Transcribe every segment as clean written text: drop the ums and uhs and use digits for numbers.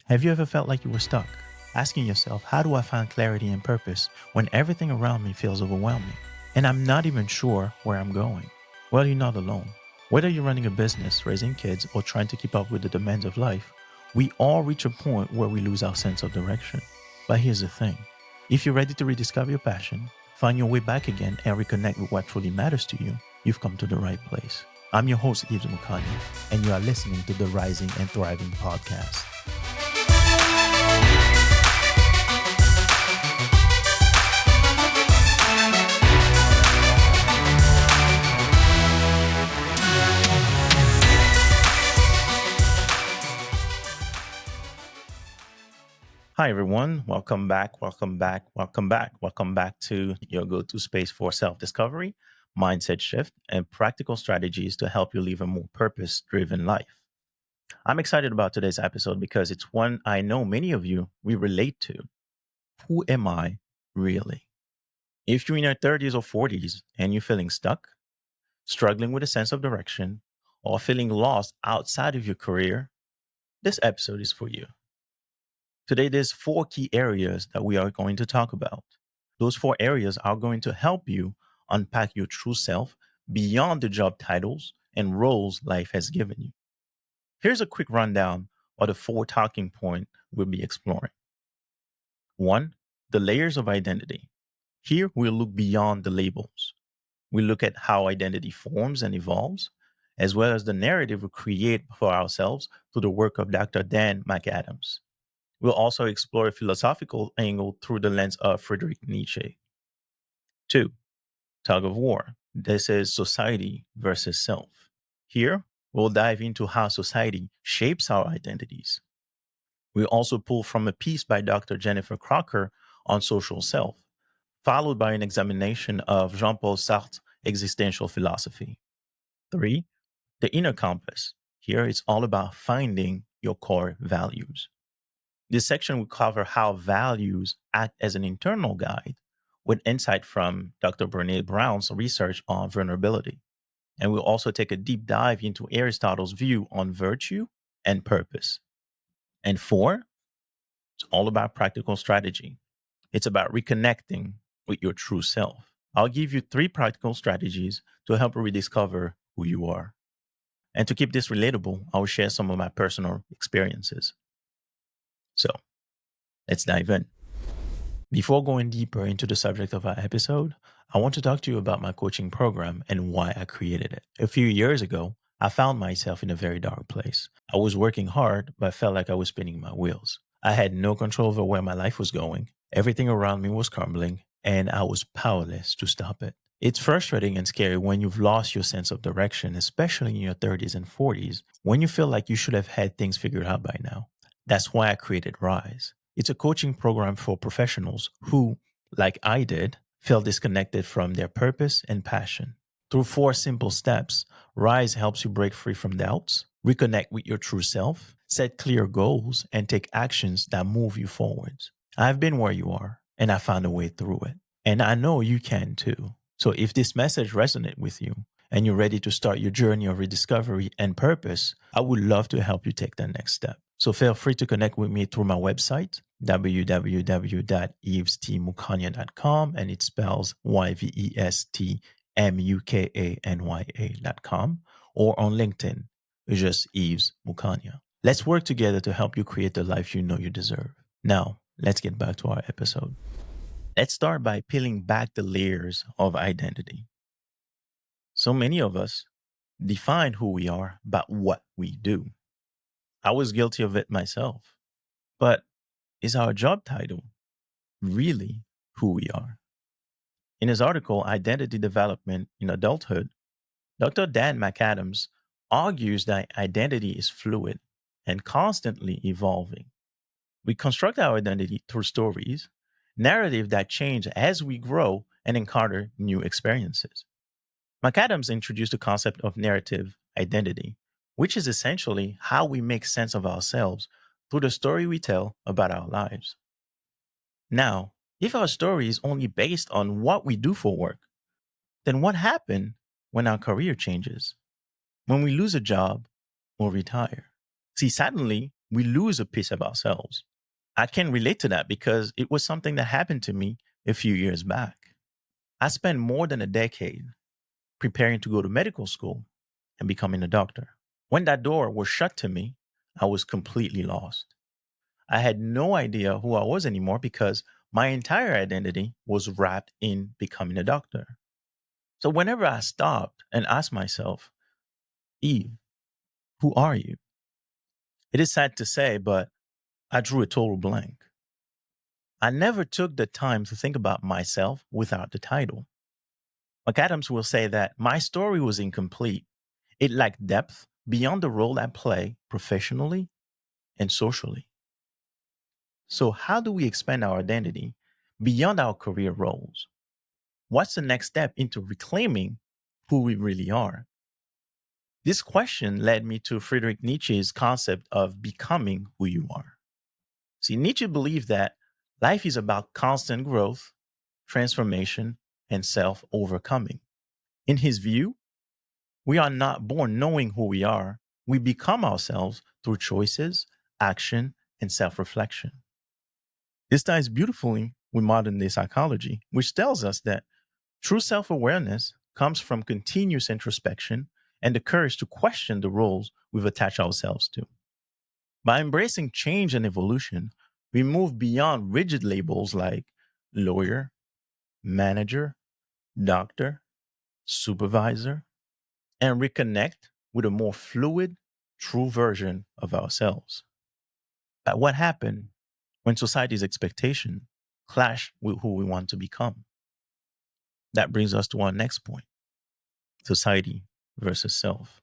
Have you ever felt like you were stuck, asking yourself, how do I find clarity and purpose when everything around me feels overwhelming? And I'm not even sure where I'm going. Well, you're not alone. Whether you're running a business, raising kids, or trying to keep up with the demands of life, we all reach a point where we lose our sense of direction. But here's the thing, if you're ready to rediscover your passion, find your way back again, and reconnect with what truly matters to you, you've come to the right place. I'm your host, Yves Mukanya, and you are listening to the Rising and Thriving podcast. Hi, everyone. Welcome back. Welcome back. Welcome back. Welcome back to your go to space for self discovery, mindset shift, and practical strategies to help you live a more purpose driven life. I'm excited about today's episode because it's one I know many of you we relate to. Who am I really? If you're in your 30s or 40s and you're feeling stuck, struggling with a sense of direction, or feeling lost outside of your career, this episode is for you. Today, there's four key areas that we are going to talk about. Those four areas are going to help you unpack your true self beyond the job titles and roles life has given you. Here's a quick rundown of the four talking points we'll be exploring. One, the layers of identity. Here, we'll look beyond the labels. We look at how identity forms and evolves, as well as the narrative we create for ourselves through the work of Dr. Dan McAdams. We'll also explore a philosophical angle through the lens of Friedrich Nietzsche. Two, tug of war. This is society versus self. Here, we'll dive into how society shapes our identities. We'll also pull from a piece by Dr. Jennifer Crocker on social self, followed by an examination of Jean Paul Sartre's existential philosophy. Three, the inner compass. Here, it's all about finding your core values. This section will cover how values act as an internal guide with insight from Dr. Brene Brown's research on vulnerability. And we'll also take a deep dive into Aristotle's view on virtue and purpose. And four, it's all about practical strategy. It's about reconnecting with your true self. I'll give you three practical strategies to help you rediscover who you are. And to keep this relatable, I'll share some of my personal experiences. So let's dive in. Before going deeper into the subject of our episode, I want to talk to you about my coaching program and why I created it. A few years ago, I found myself in a very dark place. I was working hard, but I felt like I was spinning my wheels. I had no control over where my life was going. Everything around me was crumbling, and I was powerless to stop it. It's frustrating and scary when you've lost your sense of direction, especially in your 30s and 40s, when you feel like you should have had things figured out by now. That's why I created Rise. It's a coaching program for professionals who, like I did, feel disconnected from their purpose and passion. Through four simple steps, Rise helps you break free from doubts, reconnect with your true self, set clear goals, and take actions that move you forwards. I've been where you are, and I found a way through it. And I know you can too. So if this message resonates with you and you're ready to start your journey of rediscovery and purpose, I would love to help you take that next step. So feel free to connect with me through my website, www.yvestmukanya.com, and it spells YVESTMUKANYA.com, or on LinkedIn, just Yves Mukanya. Let's work together to help you create the life you know you deserve. Now, let's get back to our episode. Let's start by peeling back the layers of identity. So many of us define who we are by what we do. I was guilty of it myself. But is our job title really who we are? In his article, Identity Development in Adulthood, Dr. Dan McAdams argues that identity is fluid and constantly evolving. We construct our identity through stories, narrative that change as we grow and encounter new experiences. McAdams introduced the concept of narrative identity, which is essentially how we make sense of ourselves through the story we tell about our lives. Now, if our story is only based on what we do for work, then what happens when our career changes? When we lose a job or retire? See, suddenly we lose a piece of ourselves. I can relate to that because it was something that happened to me a few years back. I spent more than a decade preparing to go to medical school and becoming a doctor. When that door was shut to me, I was completely lost. I had no idea who I was anymore because my entire identity was wrapped in becoming a doctor. So whenever I stopped and asked myself, Eve, who are you? It is sad to say, but I drew a total blank. I never took the time to think about myself without the title. McAdams will say that my story was incomplete. It lacked depth beyond the role I play professionally and socially. So, how do we expand our identity beyond our career roles? What's the next step into reclaiming who we really are? This question led me to Friedrich Nietzsche's concept of becoming who you are. See, Nietzsche believed that life is about constant growth, transformation, and self overcoming. In his view, we are not born knowing who we are. We become ourselves through choices, action, and self reflection. This ties beautifully with modern day psychology, which tells us that true self awareness comes from continuous introspection and the courage to question the roles we've attached ourselves to. By embracing change and evolution, we move beyond rigid labels like lawyer, manager, doctor, supervisor, and reconnect with a more fluid, true version of ourselves. But what happened when society's expectation clash with who we want to become? That brings us to our next point: society versus self.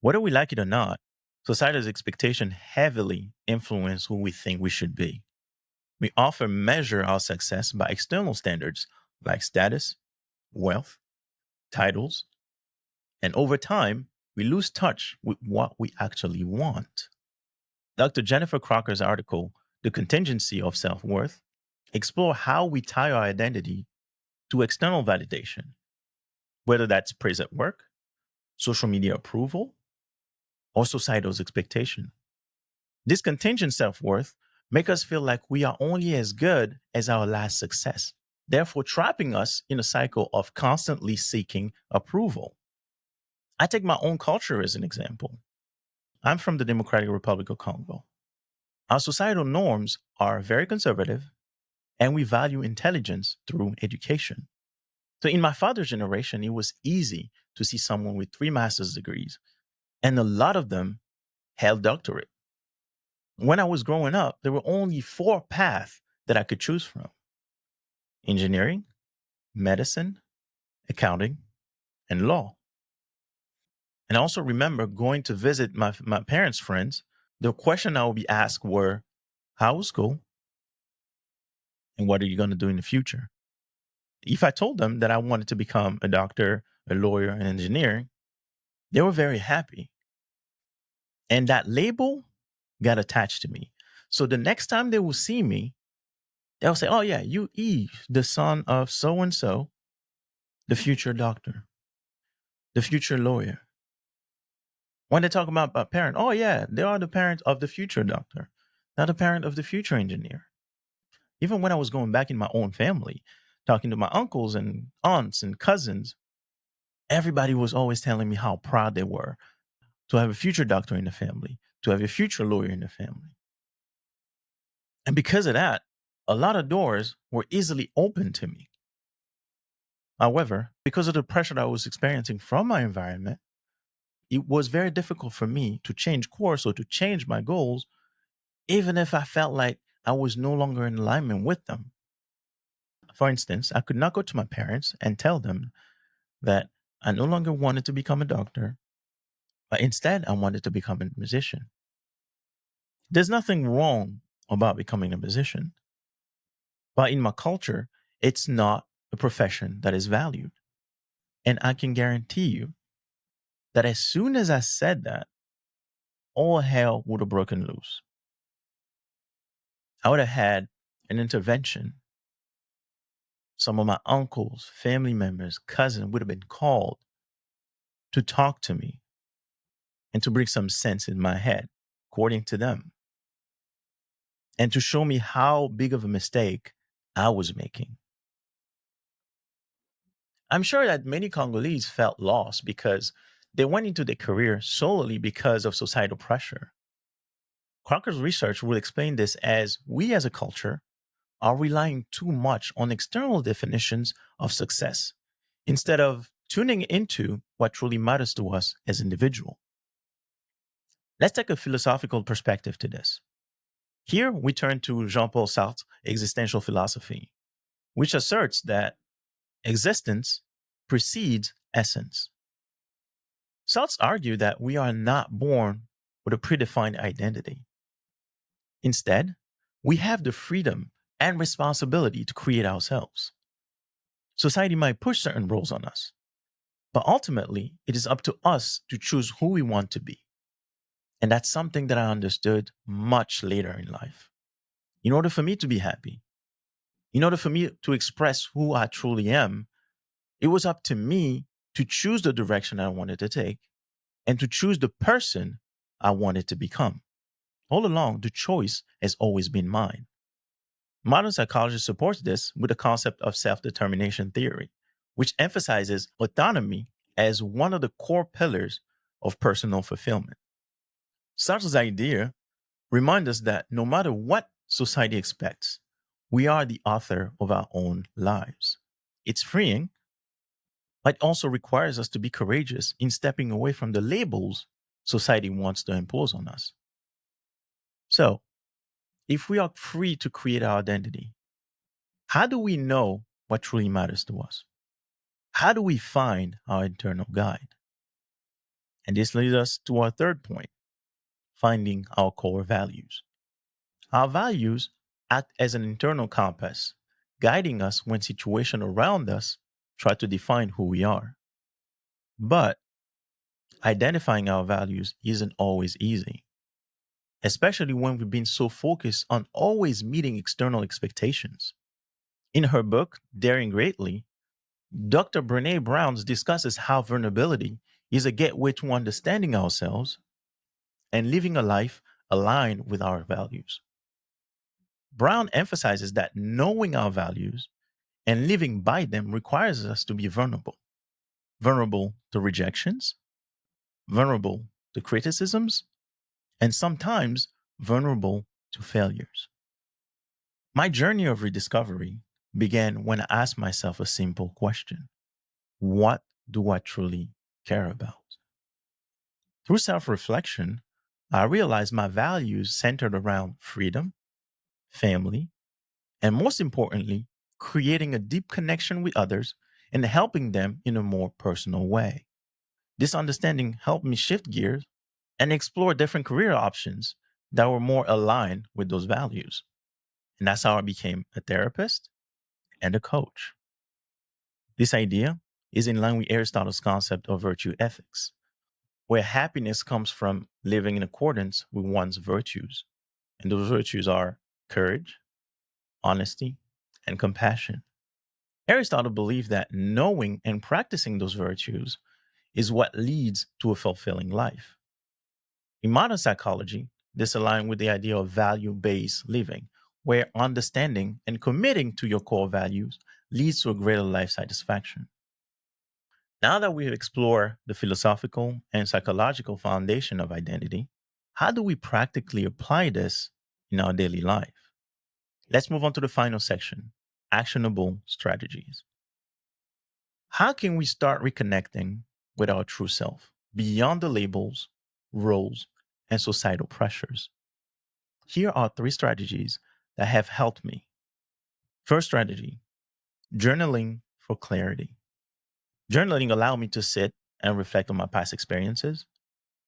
Whether we like it or not, society's expectation heavily influence who we think we should be. We often measure our success by external standards like status, wealth, titles, and over time, we lose touch with what we actually want. Dr. Jennifer Crocker's article, The Contingency of Self Worth, explore how we tie our identity to external validation, whether that's praise at work, social media approval, or societal's expectation. This contingent self worth make us feel like we are only as good as our last success, therefore trapping us in a cycle of constantly seeking approval. I take my own culture as an example. I'm from the Democratic Republic of Congo. Our societal norms are very conservative and we value intelligence through education. So in my father's generation, it was easy to see someone with three master's degrees, and a lot of them held doctorate. When I was growing up, there were only four paths that I could choose from: engineering, medicine, accounting, and law. And I also remember going to visit my parents' friends. The question I would be asked were, how was school? And what are you going to do in the future? If I told them that I wanted to become a doctor, a lawyer, an engineer, they were very happy. And that label got attached to me. So the next time they will see me, they'll say, oh, yeah, you Eve, the son of so and so, the future doctor, the future lawyer. When they talk about a parent, oh, yeah, they are the parent of the future doctor, not the parent of the future engineer. Even when I was going back in my own family, talking to my uncles and aunts and cousins, everybody was always telling me how proud they were to have a future doctor in the family, to have a future lawyer in the family. And because of that, a lot of doors were easily opened to me. However, because of the pressure that I was experiencing from my environment, it was very difficult for me to change course or to change my goals, even if I felt like I was no longer in alignment with them. For instance, I could not go to my parents and tell them that I no longer wanted to become a doctor, but instead I wanted to become a musician. There's nothing wrong about becoming a musician, but in my culture, it's not a profession that is valued. And I can guarantee you that as soon as I said that, all hell would have broken loose. I would have had an intervention. Some of my uncles, family members, cousins would have been called to talk to me and to bring some sense in my head, according to them. and to show me how big of a mistake I was making. I'm sure that many Congolese felt lost because they went into their career solely because of societal pressure. Crocker's research will explain this as we as a culture are relying too much on external definitions of success instead of tuning into what truly matters to us as individuals. Let's take a philosophical perspective to this. Here we turn to Jean Paul Sartre's existential philosophy, which asserts that existence precedes essence. Sartre argue that we are not born with a predefined identity. Instead, we have the freedom and responsibility to create ourselves. Society might push certain roles on us, but ultimately, it is up to us to choose who we want to be. And that's something that I understood much later in life. In order for me to be happy, in order for me to express who I truly am, it was up to me to choose the direction I wanted to take and to choose the person I wanted to become. All along, the choice has always been mine. Modern psychology supports this with the concept of self determination theory, which emphasizes autonomy as one of the core pillars of personal fulfillment. Sartre's idea reminds us that no matter what society expects, we are the author of our own lives. It's freeing, but also requires us to be courageous in stepping away from the labels society wants to impose on us. So, if we are free to create our identity, how do we know what truly matters to us? How do we find our internal guide? And this leads us to our third point, finding our core values. Our values act as an internal compass, guiding us when situations around us try to define who we are. But identifying our values isn't always easy, especially when we've been so focused on always meeting external expectations. In her book, Daring Greatly, Dr. Brene Brown discusses how vulnerability is a gateway to understanding ourselves and living a life aligned with our values. Brown emphasizes that knowing our values and living by them requires us to be vulnerable, vulnerable to rejections, vulnerable to criticisms, and sometimes vulnerable to failures. My journey of rediscovery began when I asked myself a simple question: what do I truly care about? Through self reflection, I realized my values centered around freedom, family, and most importantly, creating a deep connection with others and helping them in a more personal way. This understanding helped me shift gears and explore different career options that were more aligned with those values. And that's how I became a therapist and a coach. This idea is in line with Aristotle's concept of virtue ethics, where happiness comes from living in accordance with one's virtues. And those virtues are courage, honesty, and compassion. Aristotle believed that knowing and practicing those virtues is what leads to a fulfilling life. In modern psychology, this aligns with the idea of value based living, where understanding and committing to your core values leads to a greater life satisfaction. Now that we've explored the philosophical and psychological foundation of identity, how do we practically apply this in our daily life? Let's move on to the final section, actionable strategies. How can we start reconnecting with our true self beyond the labels, roles, and societal pressures? Here are three strategies that have helped me. First strategy, journaling for clarity. Journaling allowed me to sit and reflect on my past experiences,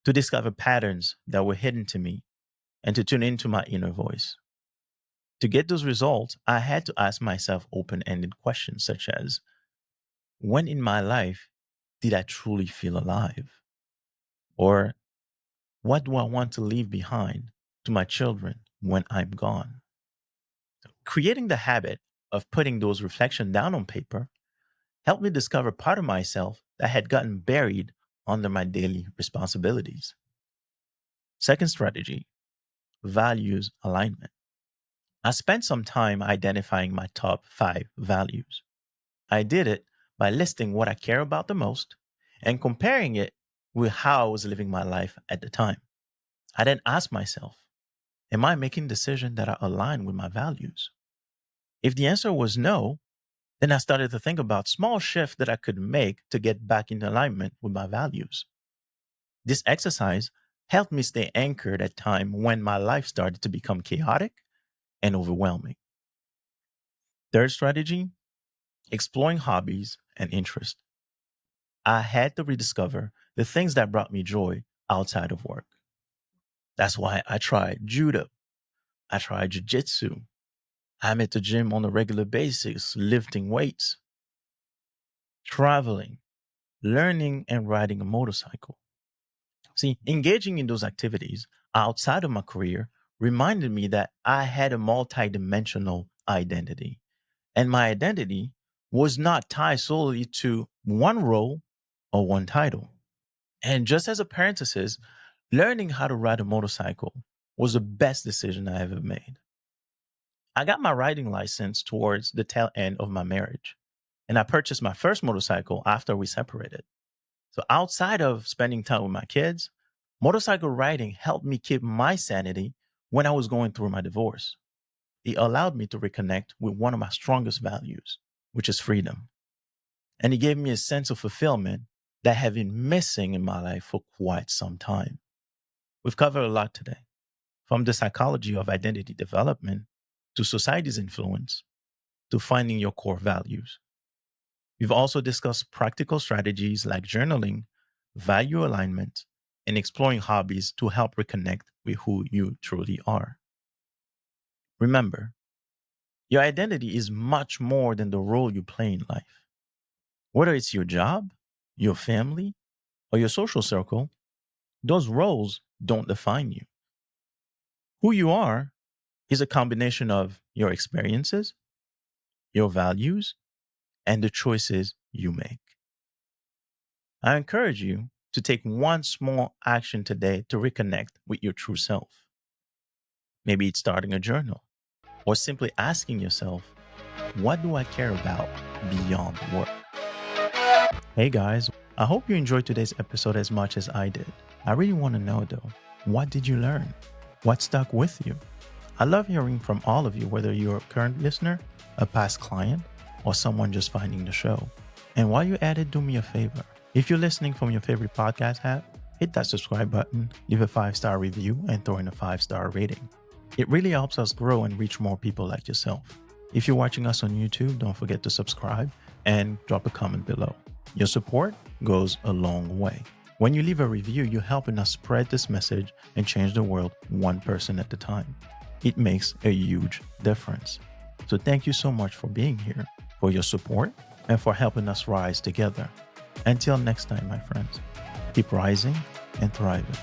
to discover patterns that were hidden to me, and to tune into my inner voice. To get those results, I had to ask myself open ended questions such as: when in my life did I truly feel alive? Or what do I want to leave behind to my children when I'm gone? Creating the habit of putting those reflections down on paper helped me discover part of myself that had gotten buried under my daily responsibilities. Second strategy, values alignment. I spent some time identifying my top 5 values. I did it by listing what I care about the most and comparing it with how I was living my life at the time. I then asked myself, am I making decisions that are aligned with my values? If the answer was no, then I started to think about small shifts that I could make to get back in alignment with my values. This exercise helped me stay anchored at time when my life started to become chaotic and overwhelming. Third strategy, exploring hobbies and interests. I had to rediscover the things that brought me joy outside of work. That's why I tried judo. I tried jujitsu. I'm at the gym on a regular basis, lifting weights, traveling, learning, and riding a motorcycle. See, engaging in those activities outside of my career reminded me that I had a multidimensional identity. And my identity was not tied solely to one role or one title. And just as a parenthesis, learning how to ride a motorcycle was the best decision I ever made. I got my riding license towards the tail end of my marriage, and I purchased my first motorcycle after we separated. So outside of spending time with my kids, motorcycle riding helped me keep my sanity when I was going through my divorce. It allowed me to reconnect with one of my strongest values, which is freedom. And it gave me a sense of fulfillment that had been missing in my life for quite some time. We've covered a lot today, from the psychology of identity development to society's influence to finding your core values. We've also discussed practical strategies like journaling, value alignment, and exploring hobbies to help reconnect with who you truly are. Remember, your identity is much more than the role you play in life. Whether it's your job, your family, or your social circle, those roles don't define you. Who you are is a combination of your experiences, your values, and the choices you make. I encourage you to take one small action today to reconnect with your true self. Maybe it's starting a journal or simply asking yourself, what do I care about beyond work? Hey guys, I hope you enjoyed today's episode as much as I did. I really want to know though, what did you learn? What stuck with you? I love hearing from all of you, whether you're a current listener, a past client, or someone just finding the show. And while you're at it, do me a favor. If you're listening from your favorite podcast app, hit that subscribe button, leave a 5-star review, and throw in a 5-star rating. It really helps us grow and reach more people like yourself. If you're watching us on YouTube, don't forget to subscribe and drop a comment below. Your support goes a long way. When you leave a review, you're helping us spread this message and change the world one person at a time. It makes a huge difference. So thank you so much for being here, for your support, and for helping us rise together. Until next time, my friends, keep rising and thriving.